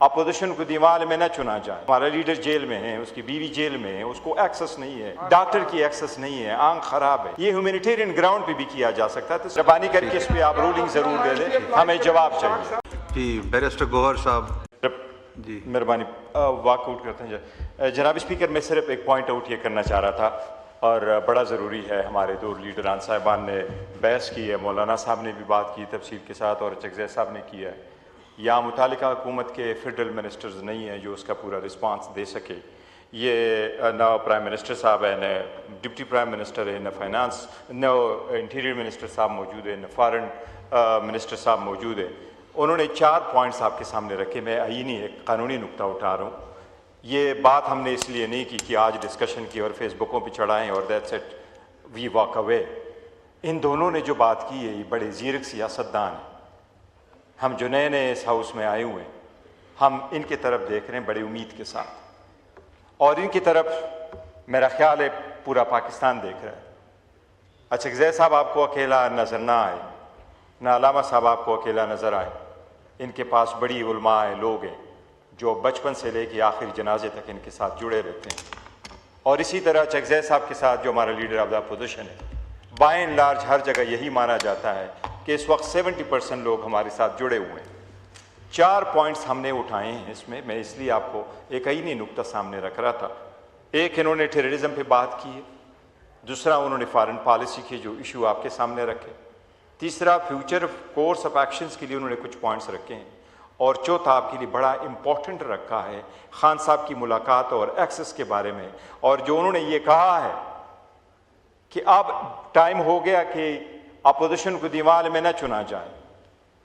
Opposition کو دیوال میں نہ چنا جائے. ہمارا لیڈر جیل میں ہے, اس کی بیوی جیل میں ہے, اس کو ایکسس نہیں ہے, ڈاکٹر کی ایکسس نہیں ہے, آنکھ خراب ہے. یہ ہیومینیٹیرین گراؤنڈ پہ بھی کیا جا سکتا ہے. تو مہربانی کر کے اس پہ آپ رولنگ ضرور دے دیں, ہمیں جواب چاہیے. جی بیرسٹر گوہر صاحب. جی مہربانی واک آؤٹ کرتے ہیں. جناب اسپیکر, میں صرف ایک پوائنٹ آؤٹ یہ کرنا چاہ رہا تھا اور بڑا ضروری ہے. ہمارے دو لیڈران صاحبان نے بحث کی ہے, مولانا صاحب نے بھی بات کی تفصیل کے ساتھ اور چکزئی صاحب نے کیا ہے. یا متعلقہ حکومت کے فیڈرل منسٹرز نہیں ہیں جو اس کا پورا رسپانس دے سکے. یہ نہ پرائم منسٹر صاحب ہے, نہ ڈپٹی پرائم منسٹر ہے, نہ فائنانس, نہ انٹیریئر منسٹر صاحب موجود ہے, نہ فارن منسٹر صاحب موجود ہے. انہوں نے 4 پوائنٹس آپ کے سامنے رکھے. میں آئینی ایک قانونی نقطہ اٹھا رہا ہوں. یہ بات ہم نے اس لیے نہیں کی کہ آج ڈسکشن کی اور فیس بکوں پہ چڑھائیں اور that's it we walk away. ان دونوں نے جو بات کی ہے یہ بڑے زیرک سیاستدان ہیں. ہم جو نئے نئے اس ہاؤس میں آئے ہوئے ہیں, ہم ان کی طرف دیکھ رہے ہیں بڑی امید کے ساتھ, اور ان کی طرف میرا خیال ہے پورا پاکستان دیکھ رہا ہے. چکزئی صاحب آپ کو اکیلا نظر نہ آئے, نہ علامہ صاحب آپ کو اکیلا نظر آئے. ان کے پاس بڑی علماء ہیں, لوگ ہیں جو بچپن سے لے کے آخری جنازے تک ان کے ساتھ جڑے رہتے ہیں. اور اسی طرح چکزئی صاحب کے ساتھ جو ہمارا لیڈر آف دا اپوزیشن ہے, بائی اینڈ لارج ہر جگہ یہی مانا جاتا ہے کہ اس وقت 70% لوگ ہمارے ساتھ جڑے ہوئے ہیں. 4 پوائنٹس ہم نے اٹھائے ہیں اس میں اس لیے آپ کو ایک آئینی نقطہ سامنے رکھ رہا تھا. ایک انہوں نے ٹیررزم پہ بات کی ہے, دوسرا انہوں نے فارن پالیسی کے جو ایشو آپ کے سامنے رکھے, تیسرا فیوچر کورس آف ایکشنز کے لیے انہوں نے کچھ پوائنٹس رکھے ہیں, اور چوتھا آپ کے لیے بڑا امپورٹنٹ رکھا ہے خان صاحب کی ملاقات اور ایکسس کے بارے میں. اور جو انہوں نے یہ کہا ہے کہ اب ٹائم ہو گیا کہ اپوزیشن کو دیوال میں نہ چنا جائے.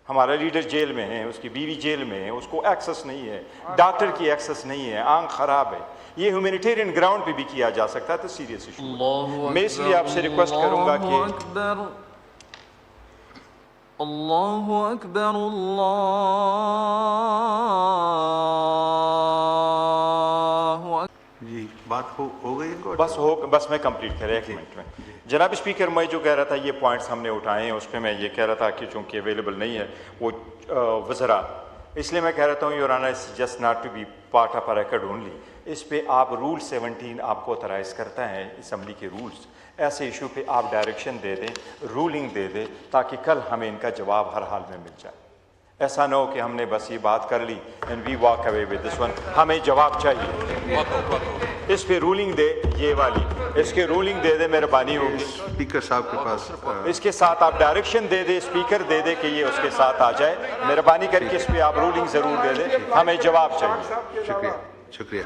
ہمارا لیڈر جیل میں ہے, اس کی بیوی جیل میں ہے, اس کو ایکسس نہیں ہے, ڈاکٹر کی ایکسس نہیں ہے, آنکھ خراب ہے. یہ ہیومینیٹیرین گراؤنڈ پہ بھی کیا جا سکتا ہے. تو سیریس ایشو میں اس لیے آپ سے ریکویسٹ کروں گا کہ اللہ اکبر اللہ اکبر. جی بات ہو گئی. بس میں کمپلیٹ کریں 1 منٹ میں. جناب اسپیکر, میں جو کہہ رہا تھا یہ پوائنٹس ہم نے اٹھائے ہیں, اس پہ میں یہ کہہ رہا تھا کہ چونکہ اویلیبل نہیں ہے وہ وزراء, اس لیے میں کہہ رہا ہوں your honour just not to be part of record only. اس پہ آپ رول 17 آپ کو اتھرائز کرتا ہے اسمبلی کے رولز. ایسے ایشو پہ آپ ڈائریکشن دے دیں, رولنگ دے دیں, تاکہ کل ہمیں ان کا جواب ہر حال میں مل جائے. ایسا نہ ہو کہ ہم نے بس یہ بات کر لی and we walk away with this one. ہمیں جواب چاہیے. اس پہ رولنگ دے, یہ والی اس کے رولنگ دے دے, مہربانی ہوگی. اسپیکر صاحب کے پاس اس کے ساتھ آپ ڈائریکشن دے دے, اسپیکر دے دے کہ یہ اس کے ساتھ آ جائے. مہربانی کر کے اس پہ آپ رولنگ ضرور دے دیں, ہمیں جواب چاہیے. شکریہ.